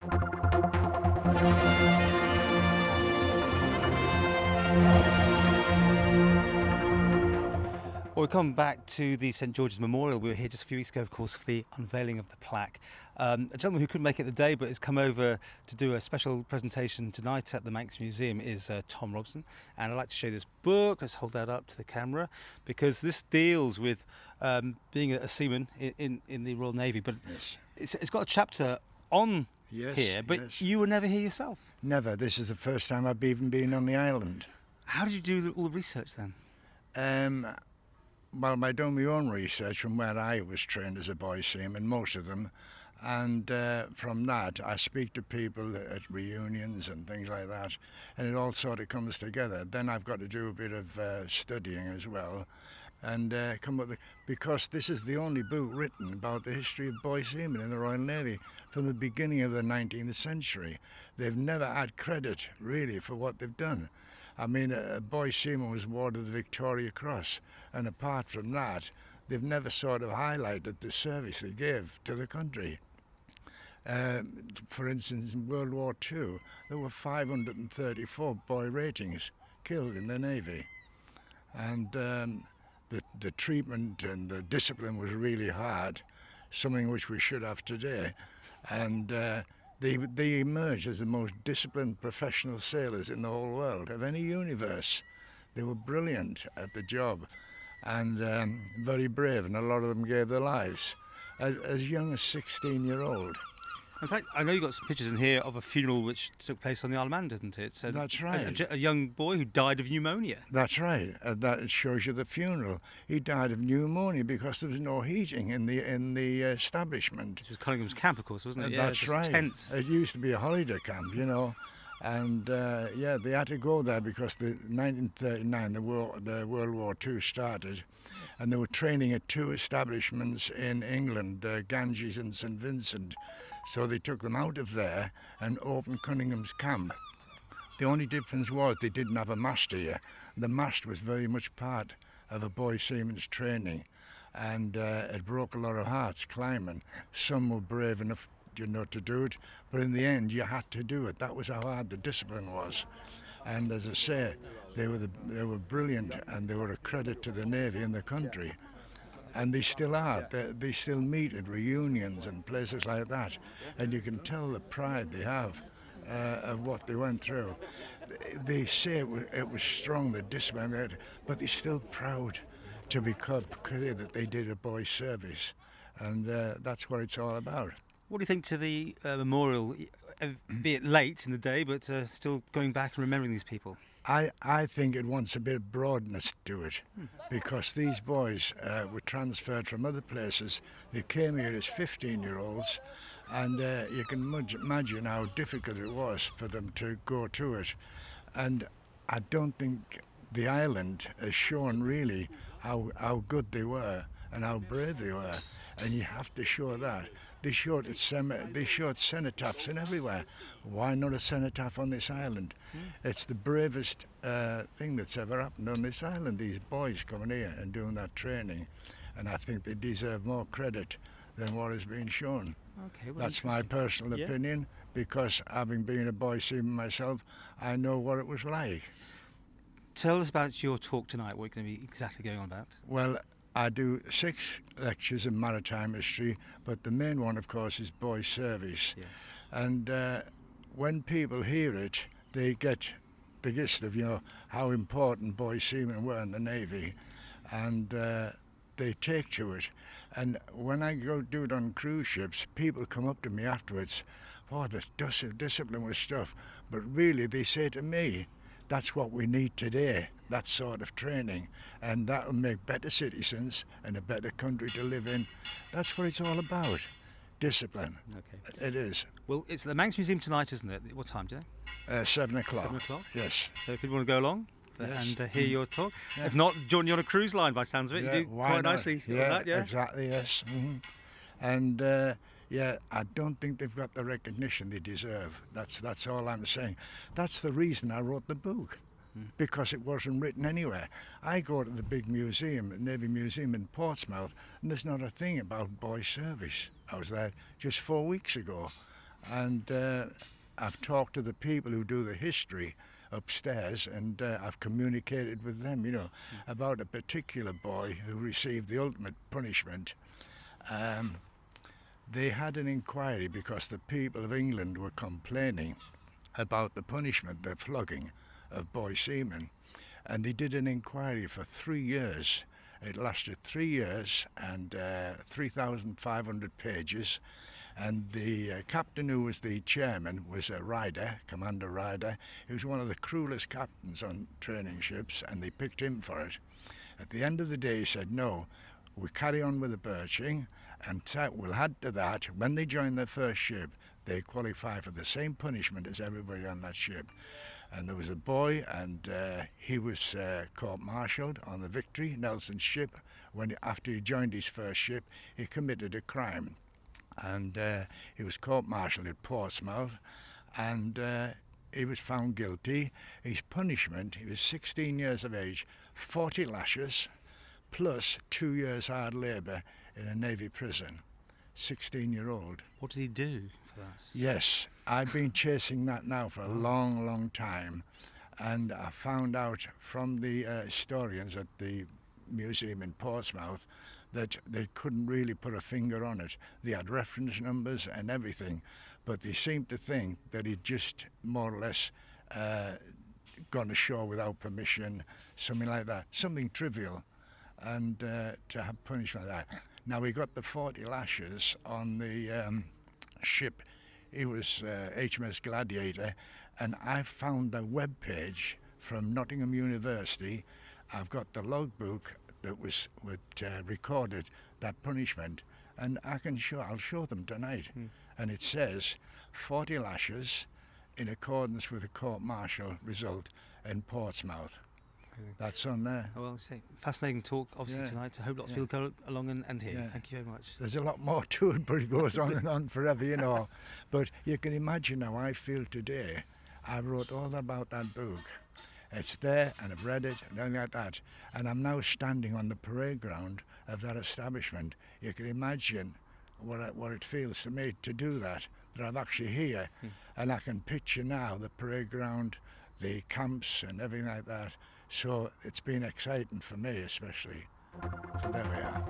Well, we come back to the St George's Memorial. We were here just a few weeks ago, of course, for the unveiling of the plaque. A gentleman who couldn't make it today but has come over to do a special presentation tonight at the Manx Museum is Tom Robson. And I'd like to show you this book. Let's hold that up to the camera, because this deals with being a seaman in the Royal Navy. But it's got a chapter on here, but you were never here yourself. Never. This is the first time I've even been on the island. How did you do all the research then? Well, I done my own research from where I was trained as a boy seaman, most of them, and from that I speak to people at reunions and things like that, and it all sort of comes together. Then I've got to do a bit of studying as well, and come up with, because this is the only book written about the history of boy seamen in the Royal Navy from the beginning of the 19th century. They've never had credit really for what they've done. I mean, a boy seaman was awarded the Victoria Cross, and apart from that, they've never sort of highlighted the service they gave to the country. For instance, in World War II, there were 534 boy ratings killed in the Navy, and the treatment and the discipline was really hard, something which we should have today, and they emerged as the most disciplined professional sailors in the whole world of any universe. They were brilliant at the job and very brave, and a lot of them gave their lives as young as 16-year-old. In fact, I know you've got some pictures in here of a funeral which took place on the Isle of Man, didn't it? So that's right. A young boy who died of pneumonia. That's right. That shows you the funeral. He died of pneumonia because there was no heating in the establishment. It was Cunningham's camp, of course, wasn't it? That's right. Tense. It used to be a holiday camp, you know. And they had to go there because the 1939, the World War II started, and they were training at two establishments in England, Ganges and St Vincent. So they took them out of there and opened Cunningham's camp. The only difference was they didn't have a mast here. The mast was very much part of a boy seaman's training, and it broke a lot of hearts climbing. Some were brave enough, you know, to do it, but in the end you had to do it. That was how hard the discipline was. And as I say, they were brilliant, and they were a credit to the Navy and the country. And they still are. They still meet at reunions and places like that, and you can tell the pride they have of what they went through. They say it was strong, the discipline, but they're still proud to be clear that they did a boy's service, and that's what it's all about. What do you think to the memorial, be it late in the day, but still going back and remembering these people? I think it wants a bit of broadness to it, because these boys were transferred from other places. They came here as 15-year-olds, and you can imagine how difficult it was for them to go to it. And I don't think the island has shown really how good they were and how brave they were, and you have to show that. They showed cenotaphs and everywhere. Why not a cenotaph on this island? It's the bravest thing that's ever happened on this island, these boys coming here and doing that training. And I think they deserve more credit than what has been shown. Okay, well, that's my personal opinion, because having been a boy seaman myself, I know what it was like. Tell us about your talk tonight, what you're going to be exactly going on about. Well, I do 6 lectures in maritime history, but the main one, of course, is boy service. Yeah. And when people hear it, they get the gist of, you know, how important boy seamen were in the Navy, and they take to it. And when I go do it on cruise ships, people come up to me afterwards, oh, the discipline was stuff. But really, they say to me, that's what we need today, that sort of training, and that will make better citizens and a better country to live in. That's what it's all about, discipline. Okay. It is. Well, it's at the Manx Museum tonight, isn't it? What time, do you know? 7 o'clock. 7 o'clock? Yes. So if people want to go along and hear your talk. Yeah. If not, join you on a cruise line by sounds of it. Yeah, you do quite nicely. Yeah, that, yeah, exactly, yes. Mm-hmm. And I don't think they've got the recognition they deserve. That's all I'm saying. That's the reason I wrote the book, because it wasn't written anywhere. I go to the big museum, Navy Museum in Portsmouth, and there's not a thing about boy service. I was there just 4 weeks ago, And I've talked to the people who do the history upstairs, and I've communicated with them, about a particular boy who received the ultimate punishment. They had an inquiry because the people of England were complaining about the punishment, the flogging of boy seamen, and they did an inquiry for 3 years. It lasted 3 years and 3,500 pages. And the captain who was the chairman was a Ryder, Commander Ryder. He was one of the cruelest captains on training ships, and they picked him for it. At the end of the day, he said, no, we carry on with the birching, and we'll add to that, when they join their first ship, they qualify for the same punishment as everybody on that ship. And there was a boy, and he was court-martialed on the Victory, Nelson's ship. After he joined his first ship, he committed a crime. And he was court-martialed at Portsmouth, and he was found guilty. His punishment, he was 16 years of age, 40 lashes, plus 2 years hard labour in a Navy prison. 16-year-old. What did he do for that? Yes, I've been chasing that now for a long, long time, and I found out from the historians at the museum in Portsmouth that they couldn't really put a finger on it. They had reference numbers and everything, but they seemed to think that he'd just more or less gone ashore without permission, something like that, something trivial, and to have punishment like that. Now, we got the 40 lashes on the ship. It was HMS Gladiator, and I found the web page from Nottingham University. I've got the logbook that was recorded that punishment, and I'll show them tonight. And it says 40 lashes in accordance with the court-martial result in Portsmouth. That's on there. Oh, well, fascinating talk, obviously, tonight. I hope lots of people go along and hear. Thank you very much. There's a lot more to it, but it goes on and on forever, But you can imagine how I feel today. I wrote all about that book. It's there, and I've read it, and everything like that. And I'm now standing on the parade ground of that establishment. You can imagine what it feels to me to do that I'm actually here. And I can picture now the parade ground, the camps, and everything like that. So it's been exciting for me, especially. So there we are.